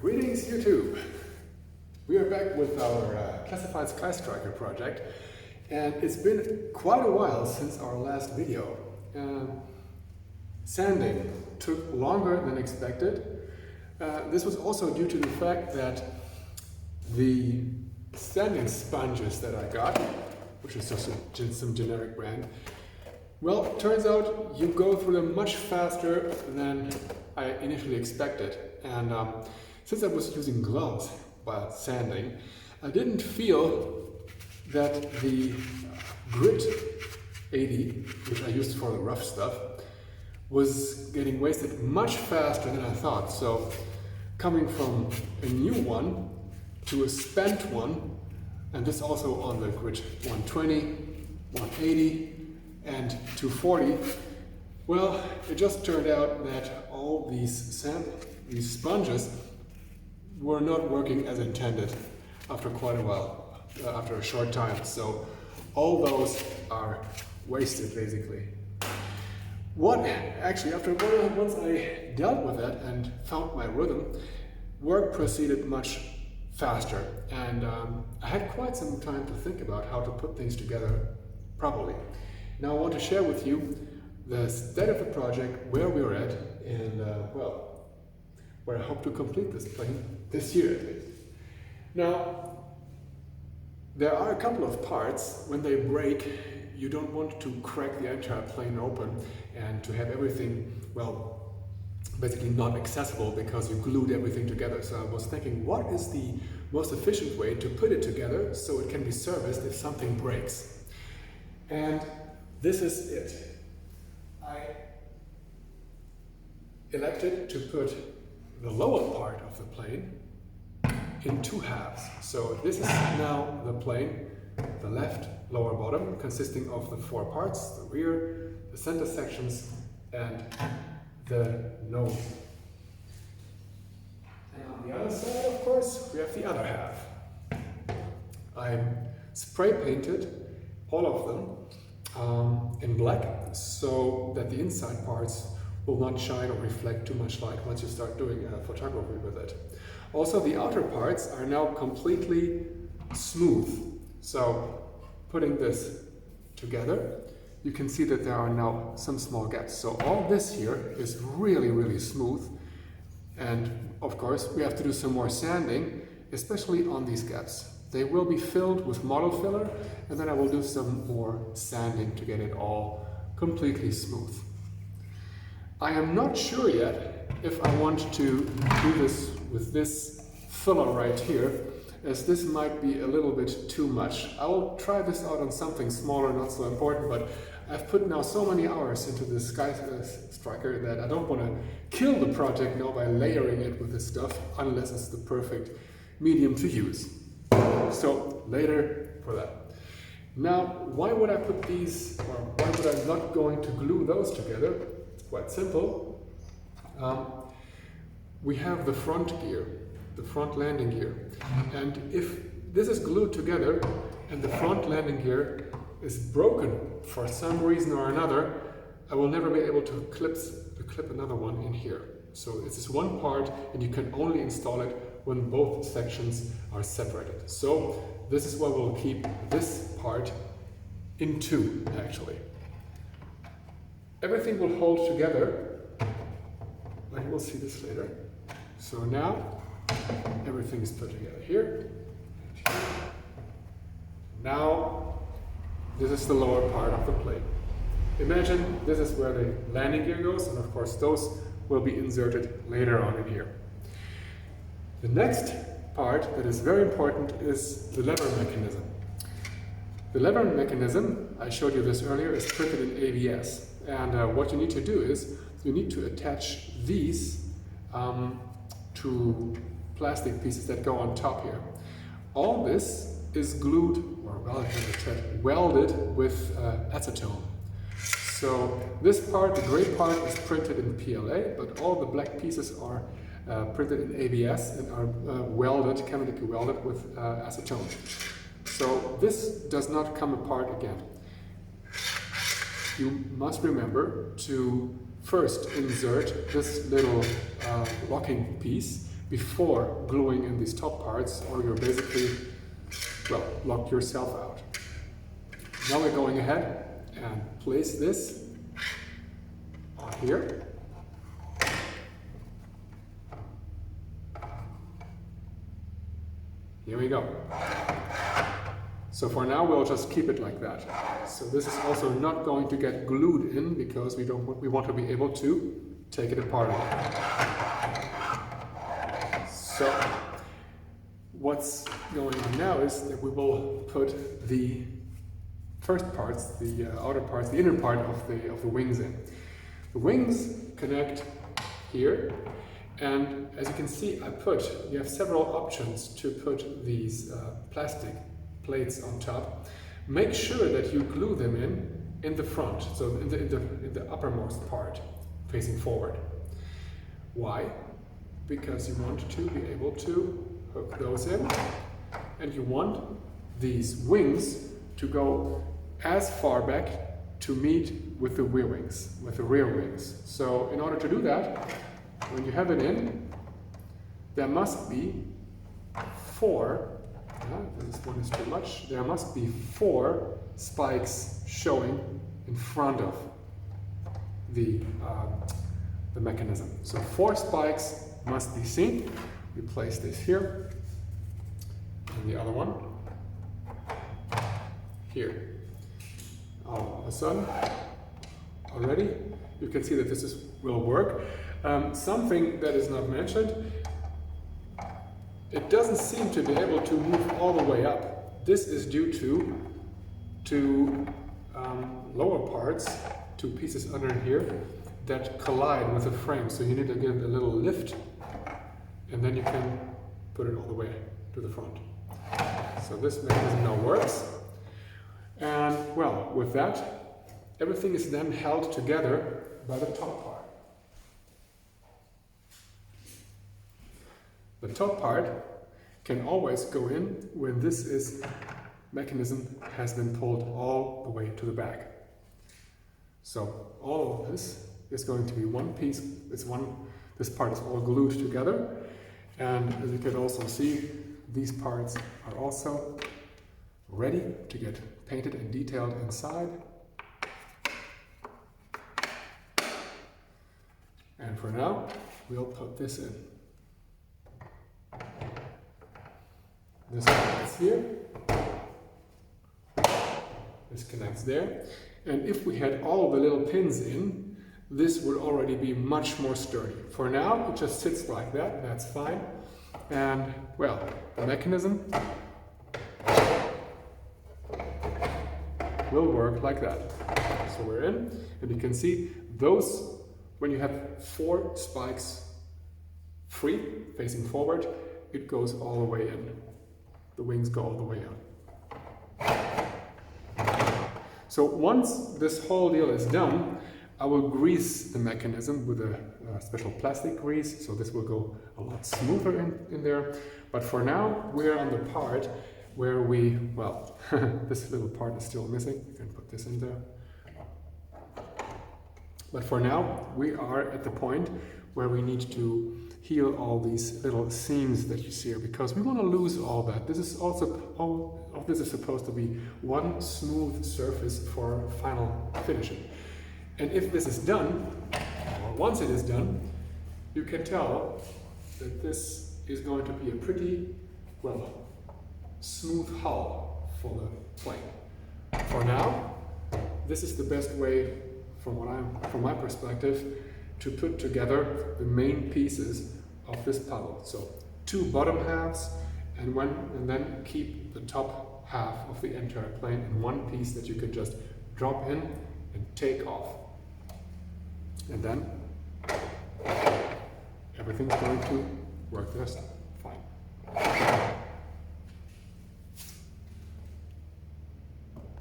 Greetings YouTube! We are back with our classified Skystriker project, and it's been quite a while since our last video. Sanding took longer than expected. This was also due to the fact that the sanding sponges that I got, which is just some generic brand, well, it turns out you go through them much faster than I initially expected. And since I was using gloves while sanding, I didn't feel that the grit 80, which I used for the rough stuff, was getting wasted much faster than I thought. So coming from a new one to a spent one, and this also on the grit 120, 180 and 240, well, it just turned out that all these sponges were not working as intended after quite a while, after a short time. So all those are wasted basically. What actually, once I dealt with that and found my rhythm, work proceeded much faster, and I had quite some time to think about how to put things together properly. Now I want to share with you the state of the project, where we're at, and well, where I hope to complete this plane this year at least. Now, there are a couple of parts, when they break, you don't want to crack the entire plane open and to have everything, well, basically not accessible because you glued everything together. So I was thinking, what is the most efficient way to put it together so it can be serviced if something breaks? And this is it. I elected to put the lower part of the plane in two halves. So this is now the plane, the left lower bottom, consisting of the four parts: the rear, the center sections, and the nose. And on the other side, of course, we have the other half. I spray painted all of them in black, so that the inside parts will not shine or reflect too much light once you start doing photography with it. Also, the outer parts are now completely smooth. So putting this together, you can see that there are now some small gaps. So all this here is really, really smooth. And of course, we have to do some more sanding, especially on these gaps. They will be filled with model filler, and then I will do some more sanding to get it all completely smooth. I am not sure yet if I want to do this with this filler right here, as this might be a little bit too much. I will try this out on something smaller, not so important, but I've put now so many hours into this Skystriker that I don't want to kill the project now by layering it with this stuff, unless it's the perfect medium to use. So later for that. Now, why would I put these, or why would I not going to glue those together? It's quite simple. We have the front gear, the front landing gear. And if this is glued together and the front landing gear is broken for some reason or another, I will never be able to clip another one in here. So it's just one part, and you can only install it when both sections are separated. So this is why we'll keep this part in two, actually. Everything will hold together, like we'll see this later. So now everything is put together here. Now this is the lower part of the plane. Imagine this is where the landing gear goes, and of course those will be inserted later on in here. The next part that is very important is the lever mechanism. The lever mechanism, I showed you this earlier, is printed in ABS. And what you need to do is, you need to attach these to plastic pieces that go on top here. All this is glued, or welded with acetone. So this part, the gray part, is printed in PLA, but all the black pieces are printed in ABS and are chemically welded with acetone. So this does not come apart again. You must remember to first insert this little locking piece before gluing in these top parts, or you're basically, well, locked yourself out. Now we're going ahead and place this on here. Here we go. So for now we'll just keep it like that. So this is also not going to get glued in because we want to be able to take it apart again. So what's going on now is that we will put the first parts, the outer parts, the inner part of the wings in. The wings connect here, and as you can see, you have several options to put these plastic plates on top. Make sure that you glue them in the front, so in the uppermost part, facing forward. Why? Because you want to be able to hook those in, and you want these wings to go as far back to meet with the rear wings. So in order to do that, when you have it in, there must be this one is too much, there must be 4 spikes showing in front of the mechanism. So 4 spikes must be seen. We place this here, and the other one here. All of a sudden, already, you can see that this will work. Something that is not mentioned, it doesn't seem to be able to move all the way up. This is due to lower parts, 2 pieces under here, that collide with the frame. So you need to give it a little lift, and then you can put it all the way to the front. So this mechanism now works. And well, with that, everything is then held together by the top part. The top part can always go in when this mechanism has been pulled all the way to the back. So all of this is going to be one piece. This part is all glued together, and as you can also see, these parts are also ready to get painted and detailed inside. And for now, we'll put this in. This connects here, this connects there, and if we had all of the little pins in, this would already be much more sturdy. For now, it just sits like that, that's fine, and well, the mechanism will work like that. So we're in, and you can see those, when you have 4 spikes free, facing forward, it goes all the way in. The wings go all the way out. So once this whole deal is done, I will grease the mechanism with a special plastic grease, so this will go a lot smoother in there. But for now, we're on the part where this little part is still missing. You can put this in there. But for now, we are at the point where we need to heal all these little seams that you see here, because we want to lose all that. This is also, all of this is supposed to be one smooth surface for final finishing. And if this is done, or once it is done, you can tell that this is going to be a pretty, smooth hull for the plane. For now, this is the best way, from my perspective, to put together the main pieces of this puzzle. So 2 bottom halves, and then keep the top half of the entire plane in one piece that you can just drop in and take off. And then everything's going to work the rest.